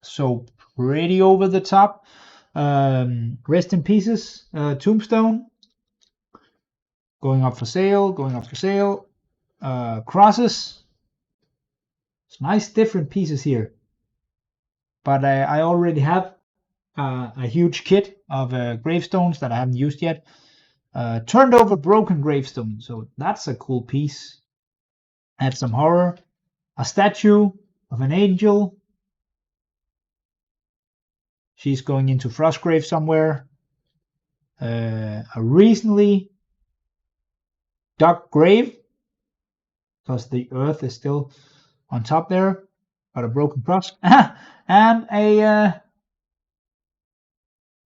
So pretty over the top. Rest in pieces. Tombstone. Going up for sale. Crosses. It's nice different pieces here. But I already have a huge kit of gravestones that I haven't used yet. Turned over broken gravestone. So that's a cool piece. Add some horror. A statue of an angel. She's going into Frostgrave somewhere. A recently dug grave, because the earth is still on top there, but a broken cross. And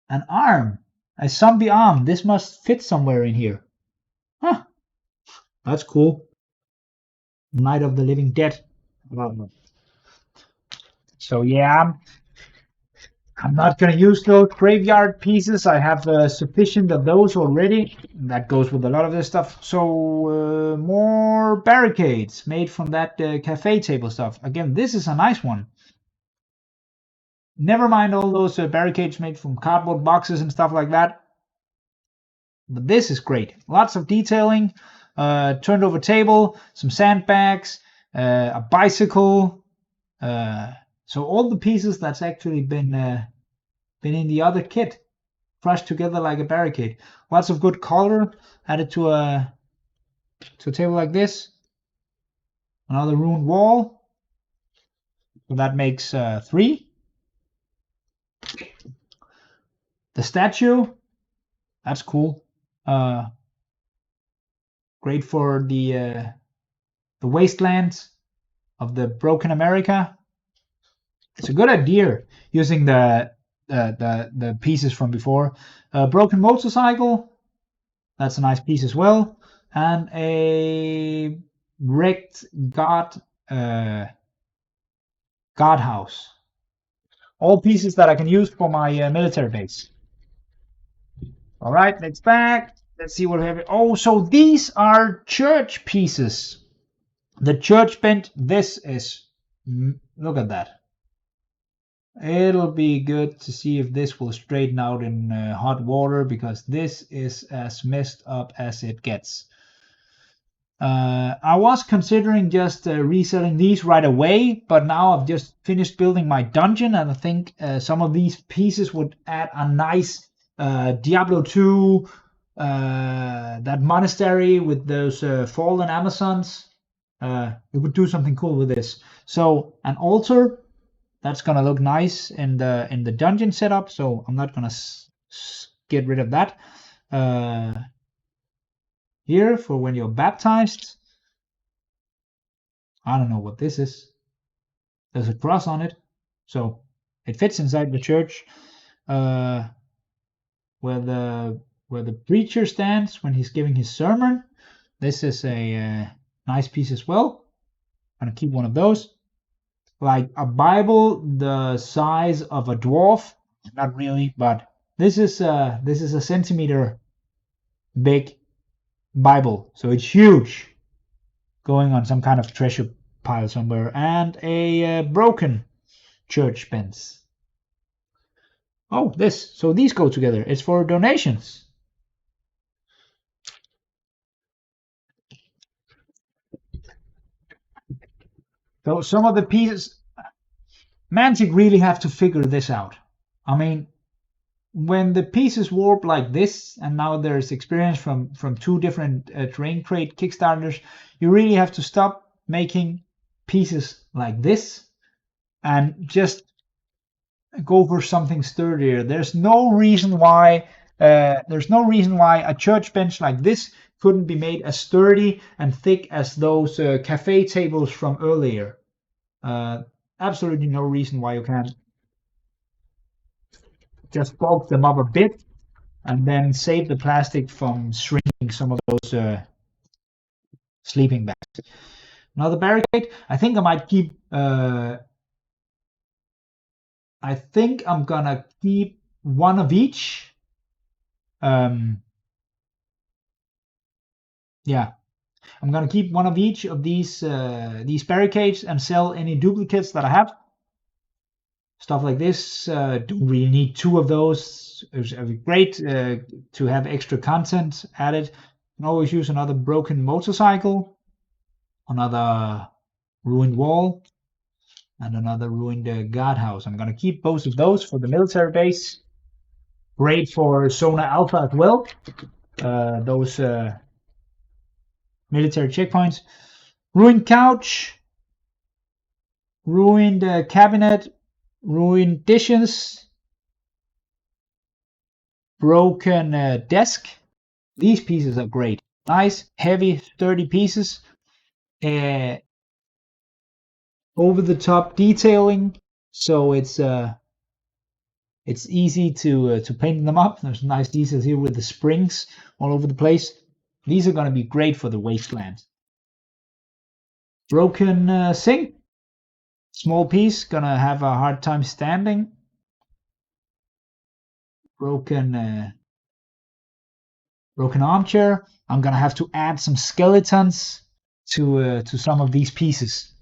an arm, a zombie arm. This must fit somewhere in here. Huh, that's cool. Night of the Living Dead. So yeah, I'm not going to use those graveyard pieces. I have sufficient of those already. That goes with a lot of this stuff. So more barricades made from that cafe table stuff. Again, this is a nice one. Never mind all those barricades made from cardboard boxes and stuff like that. But this is great. Lots of detailing. Turned over table, some sandbags, a bicycle. So all the pieces that's actually been in the other kit, crushed together like a barricade. Lots of good color added to a table like this. Another ruined wall. So that makes 3. The statue, that's cool. Great for the wastelands of the broken America. It's a good idea using the pieces from before. Broken motorcycle, that's a nice piece as well, and a wrecked guardhouse. All pieces that I can use for my military base. All right, next back. Let's see what we have. Oh, so these are church pieces. The church bench. This is. Look at that. It'll be good to see if this will straighten out in hot water, because this is as messed up as it gets. I was considering just reselling these right away, but now I've just finished building my dungeon, and I think some of these pieces would add a nice Diablo 2, that monastery with those fallen Amazons. We would do something cool with this. So an altar. That's gonna look nice in the dungeon setup, so I'm not gonna get rid of that. Here for when you're baptized. I don't know what this is. There's a cross on it, so it fits inside the church. Where the preacher stands when he's giving his sermon. This is a nice piece as well. I'm gonna keep one of those. Like a Bible the size of a dwarf, not really, but this is a centimeter big Bible, so it's huge, going on some kind of treasure pile somewhere. And a broken church bench. Oh, so these go together. It's for donations. So some of the pieces, Mantic really have to figure this out. I mean, when the pieces warp like this, and now there's experience from 2 different terrain crate kickstarters, you really have to stop making pieces like this and just go for something sturdier. There's no reason why a church bench like this couldn't be made as sturdy and thick as those cafe tables from earlier. Absolutely no reason why you can't just bulk them up a bit and then save the plastic from shrinking some of those sleeping bags. Another barricade. I think I might keep. I think I'm gonna keep one of each. Yeah, I'm gonna keep one of each of these barricades and sell any duplicates that I have. Stuff like this. Don't really need 2 of those. It would be great to have extra content added. You can always use another broken motorcycle, another ruined wall, and another ruined guardhouse. I'm gonna keep both of those for the military base. Great for Zona Alpha as well. Those military checkpoints. Ruined couch, ruined cabinet, ruined dishes, broken desk. These pieces are great. Nice, heavy, sturdy pieces. Over the top detailing, so it's easy to paint them up. There's nice details here with the springs all over the place. These are going to be great for the wasteland. Broken sink, small piece, gonna have a hard time standing. Broken armchair. I'm gonna have to add some skeletons to some of these pieces.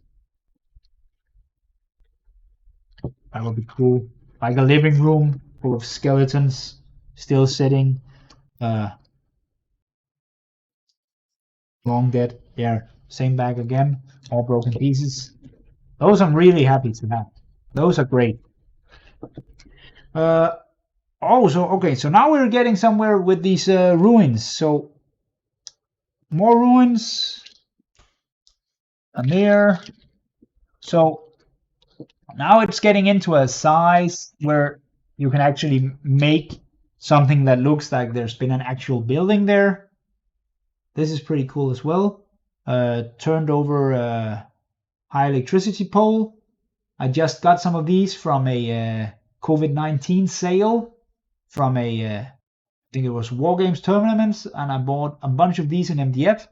That would be cool. Like a living room full of skeletons still sitting. Long dead. Yeah, same bag again. All broken pieces. Those I'm really happy to have. Those are great. Okay, so now we're getting somewhere with these ruins. So more ruins. And there. So now it's getting into a size where you can actually make something that looks like there's been an actual building there. This is pretty cool as well. Turned over high electricity pole. I just got some of these from a COVID-19 sale from I think it was War Games tournaments, and I bought a bunch of these in MDF,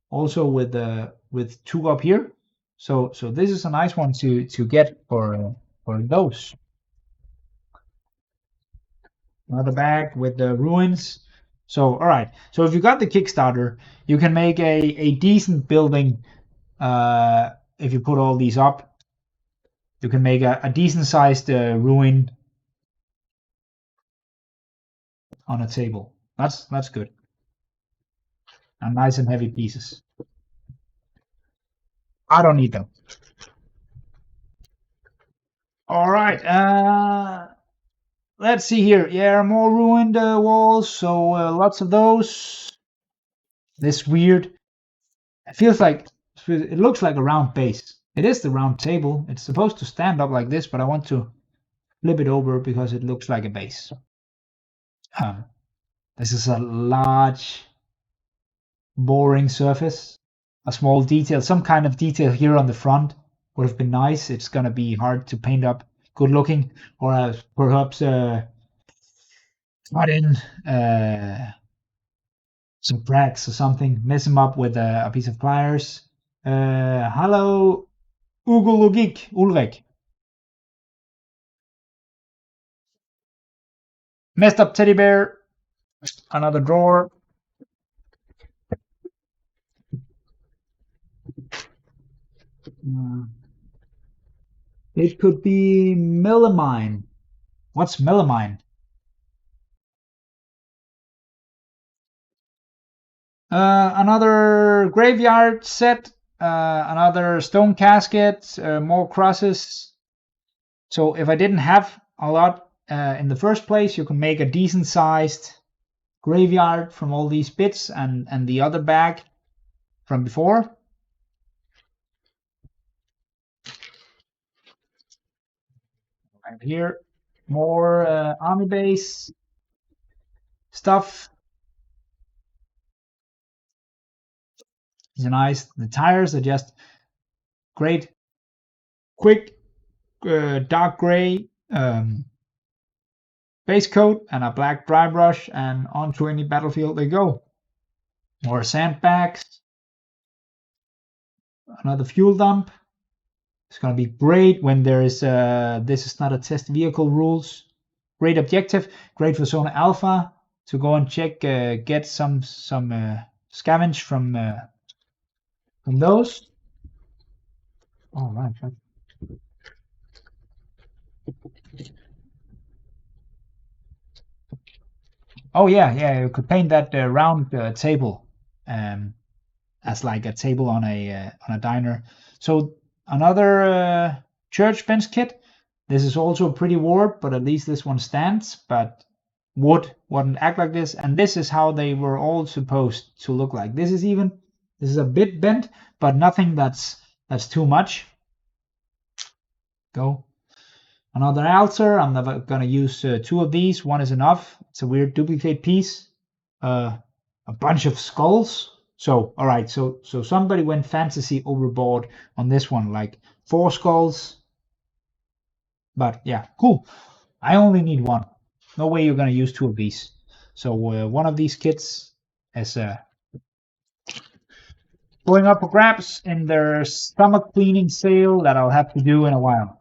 also with two up here. So this is a nice one to get for those. Another bag with the ruins. So all right. So if you got the Kickstarter, you can make a decent building. If you put all these up, you can make a decent sized ruin on a table. That's good. And nice and heavy pieces. I don't need them. All right. Let's see here. Yeah, more ruined walls. So lots of those. This weird. It looks like a round base. It is the round table. It's supposed to stand up like this, but I want to flip it over because it looks like a base. This is a large, boring surface. A small detail, some kind of detail here on the front would have been nice. It's gonna be hard to paint up good looking, or perhaps cut in some cracks or something. Mess them up with a piece of pliers. Hello, Ugologik Ulrich. Messed up teddy bear. Another drawer. It could be melamine. What's melamine? Another graveyard set. Another stone casket. More crosses. So if I didn't have a lot in the first place, you can make a decent sized graveyard from all these bits and the other bag from before. Right here, more army base stuff. These are nice. The tires are just great, quick, dark gray base coat and a black dry brush, and onto any battlefield they go. More sandbags. Another fuel dump. It's going to be great when there is this is not a test vehicle rules. Great objective, great for Zone Alpha to go and check, get some scavenge from those. All right. Oh yeah, you could paint that round table as like a table on a diner. So another church bench kit. This is also pretty warped, but at least this one stands. But wood wouldn't act like this, and this is how they were all supposed to look like. This is a bit bent, but nothing that's too much. Go. Another altar. I'm never gonna use 2 of these. 1 is enough. It's a weird duplicate piece. A bunch of skulls. So all right. So somebody went fantasy overboard on this one. Like 4 skulls. But yeah, cool. I only need 1. No way you're gonna use 2 of these. So 1 of these kits is going up for grabs in their stomach cleaning sale that I'll have to do in a while.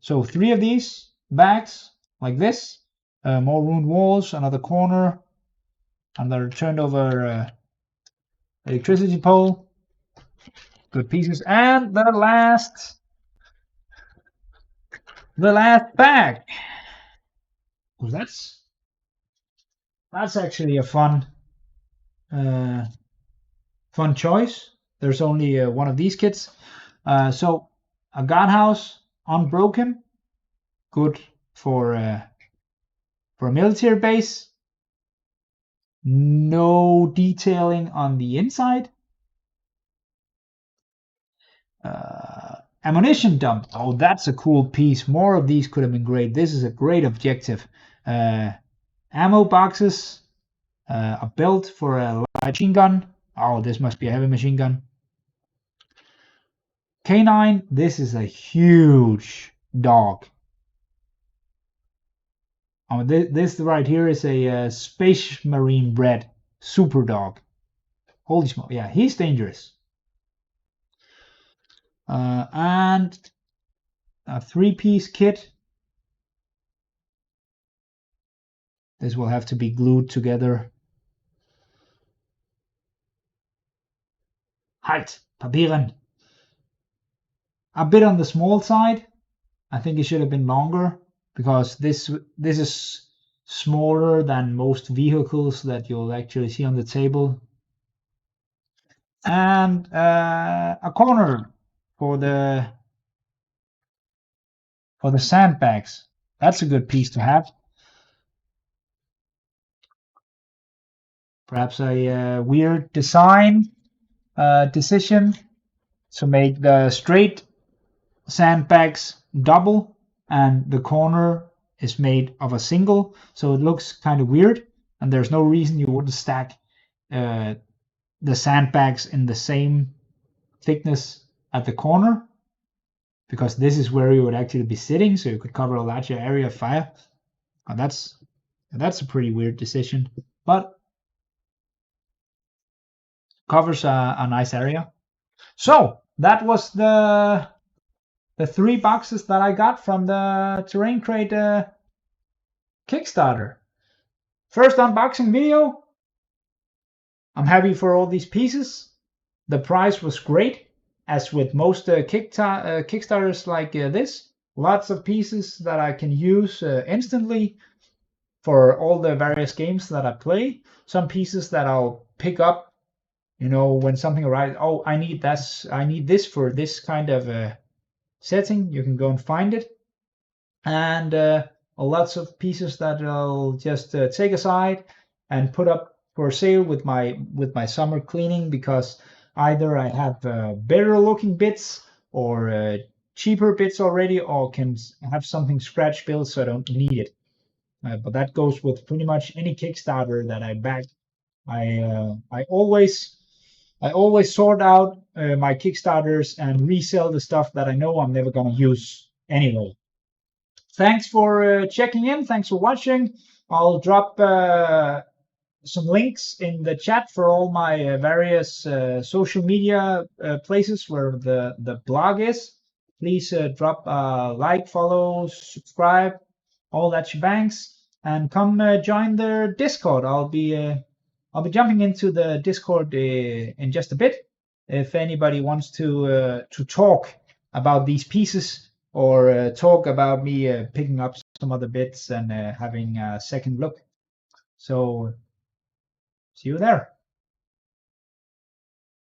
So 3 of these bags like this, more ruined walls, another corner, another turned over electricity pole, good pieces, and the last bag. Oh, that's actually a fun choice. There's only 1 of these kits. So a guardhouse, unbroken, good for a military base. No detailing on the inside. Ammunition dump. Oh, that's a cool piece. More of these could have been great. This is a great objective. Ammo boxes, a belt for a light machine gun. Oh, this must be a heavy machine gun. Canine. This is a huge dog. Oh, this right here is a Space Marine bred super dog. Holy smoke! Yeah, he's dangerous. And a 3-piece kit. This will have to be glued together. Halt, Papieren. A bit on the small side. I think it should have been longer because this is smaller than most vehicles that you'll actually see on the table. And a corner for the sandbags. That's a good piece to have. Perhaps a weird design decision to make the straight sandbags double and the corner is made of a single, so it looks kind of weird, and there's no reason you wouldn't stack the sandbags in the same thickness at the corner, because this is where you would actually be sitting, so you could cover a larger area of fire. And that's a pretty weird decision, but covers a nice area. So that was the 3 boxes that I got from the Terrain Crate Kickstarter. First unboxing video. I'm happy for all these pieces. The price was great, as with most Kickstarters like this. Lots of pieces that I can use instantly for all the various games that I play. Some pieces that I'll pick up, when something arrives. Oh, I need this for this kind of setting. You can go and find it. And lots of pieces that I'll just take aside and put up for sale with my summer cleaning, because either I have better looking bits or cheaper bits already, or can have something scratch built so I don't need it. But that goes with pretty much any Kickstarter that I back. I always sort out my Kickstarters and resell the stuff that I know I'm never gonna use anyway. Thanks for checking in. Thanks for watching. I'll drop some links in the chat for all my various social media places where the blog is. Please drop a like, follow, subscribe, all that shebangs, and come join the Discord. I'll be jumping into the Discord in just a bit. If anybody wants to talk about these pieces, or talk about me picking up some other bits and having a second look. So see you there.